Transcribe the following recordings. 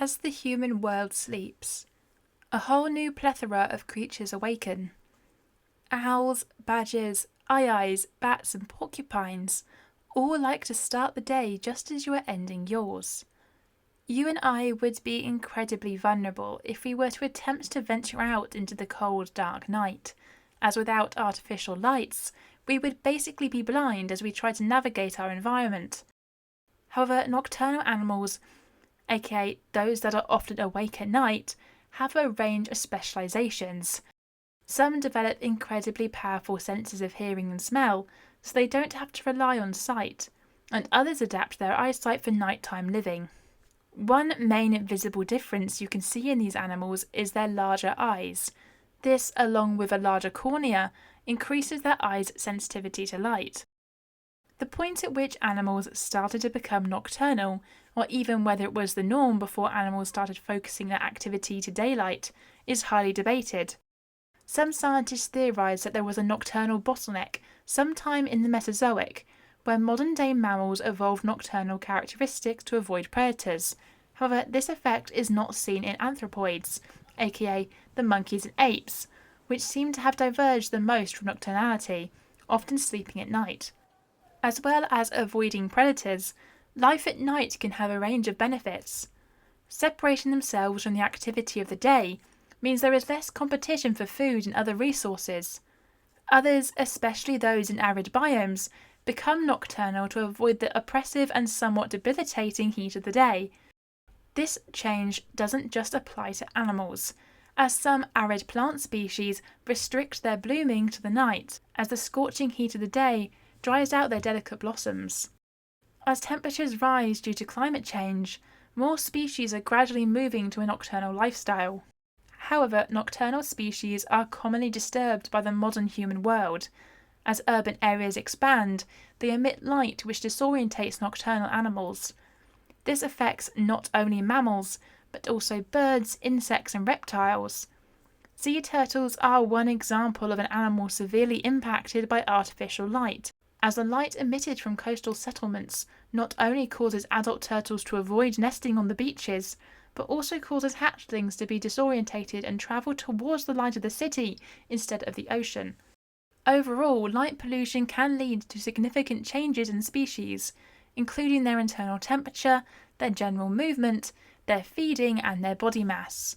As the human world sleeps, a whole new plethora of creatures awaken. Owls, badgers, aye-ayes, bats and porcupines all like to start the day just as you are ending yours. You and I would be incredibly vulnerable if we were to attempt to venture out into the cold, dark night, as without artificial lights, we would basically be blind as we try to navigate our environment. However, nocturnal animals, aka those that are often awake at night, have a range of specializations. Some develop incredibly powerful senses of hearing and smell, so they don't have to rely on sight, and others adapt their eyesight for nighttime living. One main visible difference you can see in these animals is their larger eyes. This, along with a larger cornea, increases their eyes' sensitivity to light. The point at which animals started to become nocturnal, or even whether it was the norm before animals started focusing their activity to daylight, is highly debated. Some scientists theorise that there was a nocturnal bottleneck sometime in the Mesozoic, where modern-day mammals evolved nocturnal characteristics to avoid predators. However, this effect is not seen in anthropoids, aka the monkeys and apes, which seem to have diverged the most from nocturnality, often sleeping at night. As well as avoiding predators, life at night can have a range of benefits. Separating themselves from the activity of the day means there is less competition for food and other resources. Others, especially those in arid biomes, become nocturnal to avoid the oppressive and somewhat debilitating heat of the day. This change doesn't just apply to animals, as some arid plant species restrict their blooming to the night, as the scorching heat of the day dries out their delicate blossoms. As temperatures rise due to climate change, more species are gradually moving to a nocturnal lifestyle. However, nocturnal species are commonly disturbed by the modern human world. As urban areas expand, they emit light which disorientates nocturnal animals. This affects not only mammals, but also birds, insects and reptiles. Sea turtles are one example of an animal severely impacted by artificial light, as the light emitted from coastal settlements not only causes adult turtles to avoid nesting on the beaches, but also causes hatchlings to be disorientated and travel towards the light of the city instead of the ocean. Overall, light pollution can lead to significant changes in species, including their internal temperature, their general movement, their feeding and their body mass.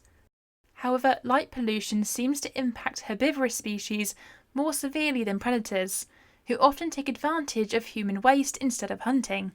However, light pollution seems to impact herbivorous species more severely than predators, who often take advantage of human waste instead of hunting.